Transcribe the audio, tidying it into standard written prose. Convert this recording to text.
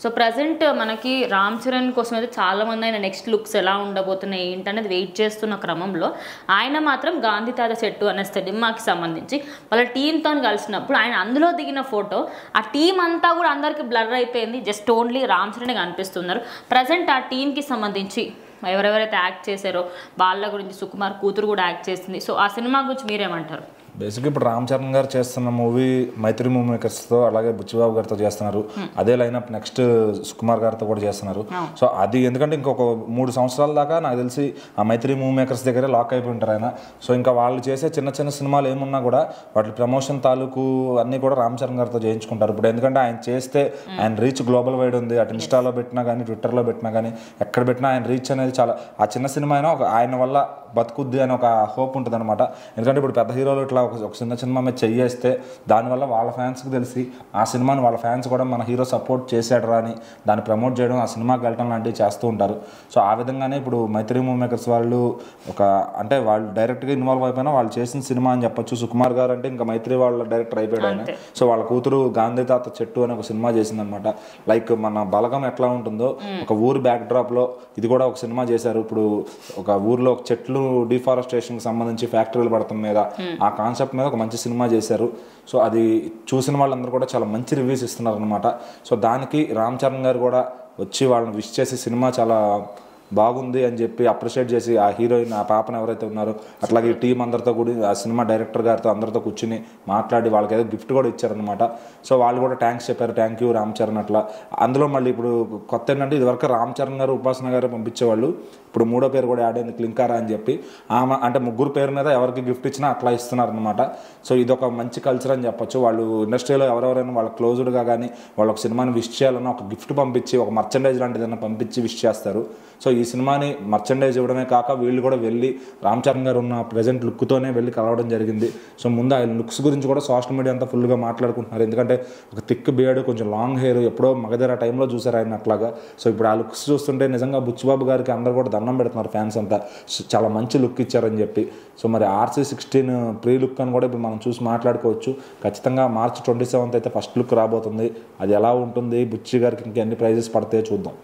So present మనకి రామ్ చరణ్ కోసం అయితే చాలామంది ఆయన నెక్స్ట్ లుక్స్ ఎలా ఉండబోతున్నాయి ఏంటనేది వెయిట్ చేస్తున్న క్రమంలో ఆయన మాత్రం గాంధీ తాత చెట్టు అనే సినిమాకి సంబంధించి వాళ్ళ టీంతో కలిసినప్పుడు ఆయన అందులో దిగిన ఫోటో ఆ టీం అంతా కూడా అందరికీ బ్లర్ అయిపోయింది. జస్ట్ ఓన్లీ రామ్ చరణ్ కనిపిస్తున్నారు. ప్రజెంట్ ఆ టీంకి సంబంధించి ఎవరెవరైతే యాక్ట్ చేశారో వాళ్ళ గురించి సుకుమార్ కూతురు కూడా యాక్ట్ చేసింది. సో ఆ సినిమా గురించి మీరేమంటారు? బేసిక్గా ఇప్పుడు రామ్ చరణ్ గారు చేస్తున్న మూవీ మైత్రి మూవీ మేకర్స్తో, అలాగే బుచ్చిబాబు గారితో చేస్తున్నారు. అదే లైనప్ నెక్స్ట్ సుకుమార్ గారితో కూడా చేస్తున్నారు. సో అది ఎందుకంటే ఇంకొక 3 సంవత్సరాల దాకా నాకు తెలిసి ఆ మైత్రి మూవీ మేకర్స్ దగ్గరే లాక్ అయిపోయి ఉంటారు ఆయన. సో ఇంకా వాళ్ళు చేసే చిన్న చిన్న సినిమాలు ఏమున్నా కూడా వాటి ప్రమోషన్ తాలూకు అన్నీ కూడా రామ్ చరణ్ గారితో చేయించుకుంటారు. ఇప్పుడు ఎందుకంటే ఆయన చేస్తే ఆయన రీచ్ గ్లోబల్ వైడ్ ఉంది. అటు ఇన్స్టాలో పెట్టినా కానీ, ట్విట్టర్లో పెట్టినా కానీ, ఎక్కడ పెట్టినా ఆయన రీచ్ అనేది చాలా, ఆ చిన్న సినిమా అయినా ఆయన వల్ల బతుకుద్ది అని ఒక హోప్ ఉంటుంది అనమాట. ఎందుకంటే ఇప్పుడు పెద్ద హీరోలు ఇట్లా ఒక చిన్న సినిమా మీద చెయ్యేస్తే దానివల్ల వాళ్ళ ఫ్యాన్స్కి తెలిసి ఆ సినిమాని వాళ్ళ ఫ్యాన్స్ కూడా మన హీరో సపోర్ట్ చేశాడరా అని దాన్ని ప్రమోట్ చేయడం, ఆ సినిమాకి వెళ్ళడం లాంటివి చేస్తూ ఉంటారు. సో ఆ విధంగానే ఇప్పుడు మైత్రి మూవీ మేకర్స్ వాళ్ళు అంటే వాళ్ళు డైరెక్ట్గా ఇన్వాల్వ్ అయిపోయినా వాళ్ళు చేసిన సినిమా అని చెప్పొచ్చు. సుకుమార్ గారు అంటే ఇంకా మైత్రి వాళ్ళ డైరెక్టర్ అయిపోయాడు ఆయన. సో వాళ్ళ కూతురు గాంధీ తాత చెట్టు అని ఒక సినిమా చేసిందనమాట. లైక్ మన బలగం ఎట్లా ఉంటుందో ఒక ఊరు బ్యాక్ డ్రాప్లో ఇది కూడా ఒక సినిమా చేశారు. ఇప్పుడు ఒక ఊర్లో ఒక చెట్లు డిఫారెస్టేషన్ కి సంబంధించి ఫ్యాక్టరీలు పడటం మీద ఆ కాన్సెప్ట్ మీద ఒక మంచి సినిమా చేశారు. సో అది చూసిన వాళ్ళందరూ కూడా చాలా మంచి రివ్యూస్ ఇస్తున్నారు అనమాట. సో దానికి రామ్ చరణ్ గారు కూడా వచ్చి వాళ్ళని విష్ చేసి సినిమా చాలా బాగుంది అని చెప్పి అప్రిషియేట్ చేసి ఆ హీరోయిన్, ఆ పాపను ఎవరైతే ఉన్నారో అట్లాగే టీం అందరితో కూడా ఆ సినిమా డైరెక్టర్ గారితో అందరితో కూర్చుని మాట్లాడి వాళ్ళకి ఏదో గిఫ్ట్ కూడా ఇచ్చారనమాట. సో వాళ్ళు కూడా థ్యాంక్స్ చెప్పారు, థ్యాంక్ యూ రామ్ చరణ్ అట్లా. అందులో మళ్ళీ ఇప్పుడు కొత్త ఏంటంటే ఇదివరకు రామ్ చరణ్ గారు, ఉపాసన గారు పంపించేవాళ్ళు. ఇప్పుడు 3వ పేరు కూడా యాడ్ అయింది, క్లింకారా అని చెప్పి. ఆమె అంటే 3 పేరు మీద ఎవరికి గిఫ్ట్ ఇచ్చినా అట్లా ఇస్తున్నారనమాట. సో ఇదొక మంచి కల్చర్ అని చెప్పొచ్చు. వాళ్ళు ఇండస్ట్రీలో ఎవరెవరైనా వాళ్ళ క్లోజ్డ్గా కానీ వాళ్ళు ఒక సినిమాని విష్ చేయాలన్నా ఒక గిఫ్ట్ పంపించి, ఒక మర్చెండైజ్ లాంటిది ఏదైనా పంపించి విష్ చేస్తారు. సో ఈ సినిమాని మర్చెండైజ్ ఇవ్వడమే కాక వీళ్ళు కూడా వెళ్ళి రామ్ చరణ్ గారు ఉన్న ప్రజెంట్ లుక్తోనే వెళ్ళి కలవడం జరిగింది. సో ముందు ఆయన లుక్స్ గురించి కూడా సోషల్ మీడియా అంతా ఫుల్గా మాట్లాడుకుంటున్నారు. ఎందుకంటే ఒక థిక్ బియర్డ్, కొంచెం లాంగ్ హెయిర్, ఎప్పుడో మగధీర టైంలో చూసారు ఆయన అట్లాగా. సో ఇప్పుడు ఆ లుక్స్ చూస్తుంటే నిజంగా బుచ్చిబాబు గారికి అందరూ కూడా దండం పెడుతున్నారు ఫ్యాన్స్ అంతా. చాలా మంచి లుక్ ఇచ్చారని చెప్పి. సో మరి RC16 ప్రీ లుక్ అని కూడా ఇప్పుడు మనం చూసి మాట్లాడుకోవచ్చు. ఖచ్చితంగా March 27 అయితే ఫస్ట్ లుక్ రాబోతుంది. అది ఎలా ఉంటుంది, బుచ్చి గారికి ఇంకెన్ని ప్రైజెస్ పడతాయో చూద్దాం.